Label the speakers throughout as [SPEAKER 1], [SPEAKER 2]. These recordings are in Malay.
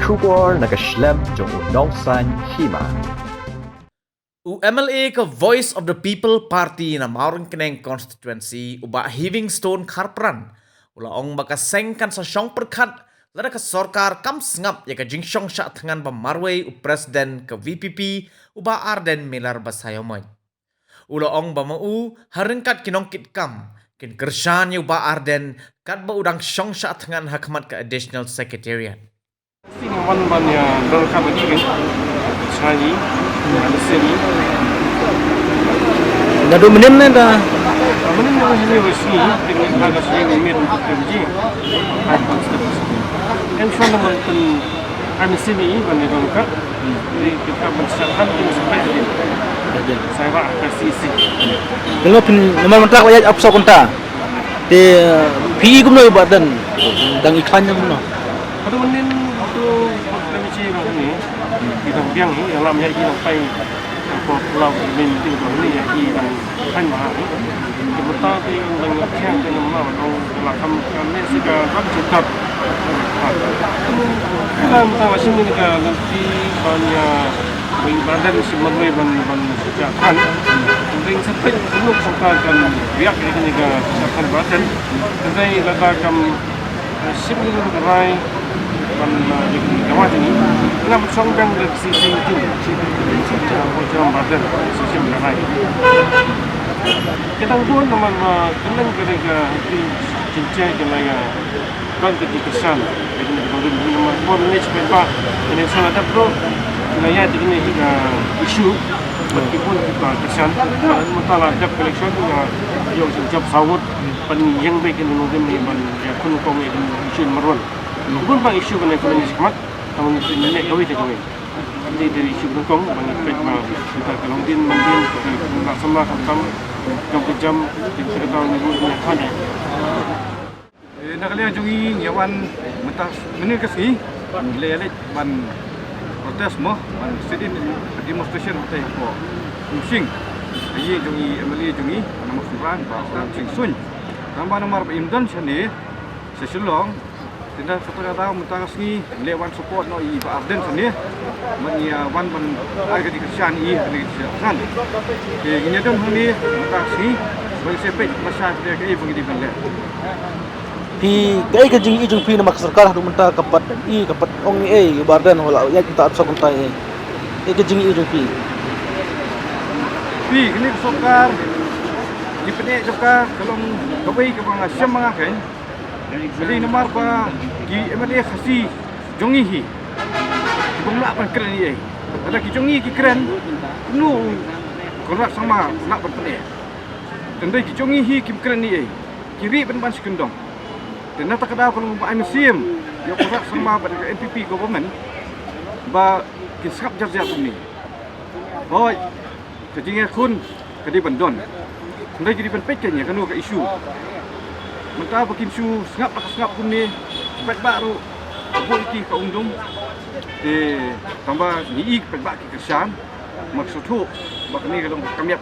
[SPEAKER 1] Shubor nakaslem jong udongsan hima.
[SPEAKER 2] MLA ke Voice of the People Party na Maurang Keneng constituency uba Livingstone Karpran ula ong makasengkan sa syong perkat lada ke sorkar kam sengap ya ke jingsyong syak tengan pemarway u presiden ke VPP uba Arden Miller Basayomoy. Ula ong bamau harengkat kinongkit kam kin kershan ya uba Arden kat ba udang syong syak tengan hakmat ke additional secretariat.
[SPEAKER 3] One banyak berkat ini kan, China, ada sini.
[SPEAKER 4] Gaduh menim na da.
[SPEAKER 3] Menim na sini bersih, dengan agak sini memin kerja. Yang sana mungkin ada sini banyak berkat. Jadi kita bersihkan ini sampai jadi. Saya pak kasih sih.
[SPEAKER 4] Kalau pin nama mentak wajah apa sakunta. Di PI kumno ibadan dang iklannya kumno.
[SPEAKER 3] Kalau menin itu kami ciri ini kita biang ini dalam yang kita pai pulau min itu ini yang kita kan mahal. Kita tu yang dengan siang dengan mana orang lakam kami sekarang kan cepat. Kita masih ini kan nanti banyak badan semua ban sejahtera. Penting sampai penuh sangkakan biak ini kan sejahtera badan. Jadi letakkan semua berai ban gawat ini. Kita bersongkang dari sisi itu. Macam badan sisi berai. Kita tuan teman kenang kerja di cincai kerja kan kesan. Jadi baru nama pun management pak. Ini salah satu naya ini isu meskipun kita kesan masalah job collection yang job sawut pen yang baik ini mungkin ban kun kong ini isu meron. Bukan bang isu kan ekonomi semat, namun ini kawin kawin. Ini dari isu kong bang efek mah kita kalau din mandin nak sama kampam jam jam kita tahu ni bukan kan. Nak lihat jungi nyawan mentah menir kesini, lelet ban protes mo ban sedin demonstration hotel ko musing ayi jungi MLA jungi nama Quran ba sing sun tambah nomor imdan sini sesulong tindak setelah tahu mentang sini lewan support no i ba Arden sini mania wan ban harga di kerjaan i di kerjaan ke gini dong ni mentang sini bagi sepet masa dia ke bagi di benda
[SPEAKER 4] Pi kai ka jing ijung pi na makasarkar hadu menta kapat ong ibadan wala ya kita at sakunta ka jing ijung pi
[SPEAKER 3] ini sokar di penek sokar kalau kawai ke bang asyam mga kan beli nomor pa di MLA khasi jongi hi bumla pan keren ni ada ki jongi ki keren nu korak sama nak berpenek tendai ki jongi hi ki keren ni kiri ban sekendong dan nak kada kalau ba museum yo korak sama pada NPP government ba kisap jarja ni boy kejingnya kun kedi bandon ndai jadi penpeknya kanu ke isu mentah bikin isu sengap kun ni pet baru politi ka undung de tambah ni pet bak ki kesan maksud tu bak ni kalau kamiap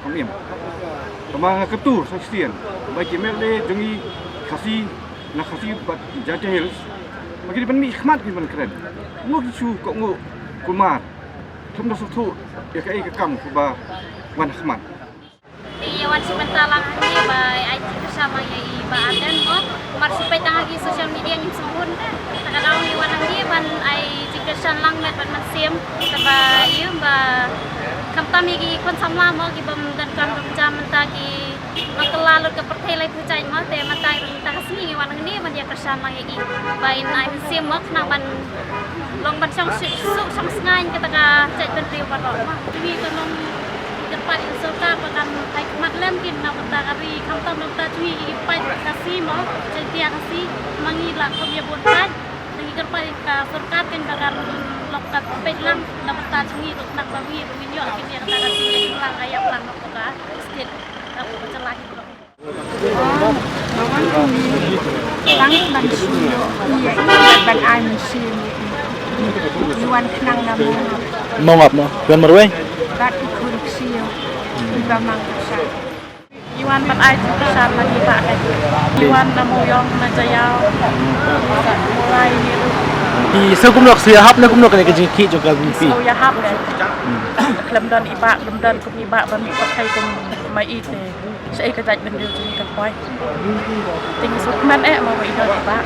[SPEAKER 3] tambah ketur saksian bagi MLA jungi kasih nak kasih buat Jati Hills bagi di penmi khmat ki ban keren ngo isu ko ngo kumar thum da sutu ya kai ka kam ku ba wan khmat
[SPEAKER 5] iya wan sebentar lang ni ba IT bersama ya ba Arden mo mar supaya tangi social media ngim sembun kalau ni wan ni ban ai tiksan lang met ban masiem ba yu ba kam tami gi kon samla mo gi bam dan kam jam mentagi makelalu ke pertelai pucai mo te matai ta sini wan ni ban ya kersan lang gi bain ai masiem mo na ban long ban sang suk sang sengai kita ka cek ban riu ban ma ni ko long cepat sorkar bahkan baik maklum kin nak mentari kantor mentari pai kasih mo jadi kasih mengilang kami bontai lagi kerpai ka sorkar kin bakar lokat pelang nak mentari untuk nak bagi minyo kin yang tak kasih lang ayam lang ka stil aku bercelah itu
[SPEAKER 6] Lang ban iya ban ai musim Yuan kenang namu
[SPEAKER 4] mau ngap no Yuan marway
[SPEAKER 6] bat ikun ksio iba mangsa
[SPEAKER 5] Iwan pat ai besar lagi Pak Iwan namu yong na jayau mulai ni
[SPEAKER 4] Di so kumnok siahap na kumnok kani kajing ki jong kalbun pi.
[SPEAKER 6] Sau ya hap deh. Kelam dan kum ibak ban pakai kum mai ite. Saya kejat bendil jadi kapoi. Tinggi sukman mau idan ibak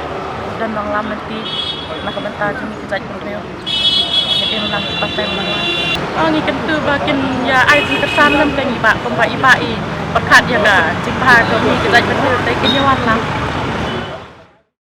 [SPEAKER 6] dan dong lam nanti nak bentar jadi kejat bendil. Jadi nak pakai mana. Ni kentu bakin ya ai di kesan lam kan ibak kum ibak i. Perkat ya ga jimpa ko ni kejat bendil tai kenyawan lah.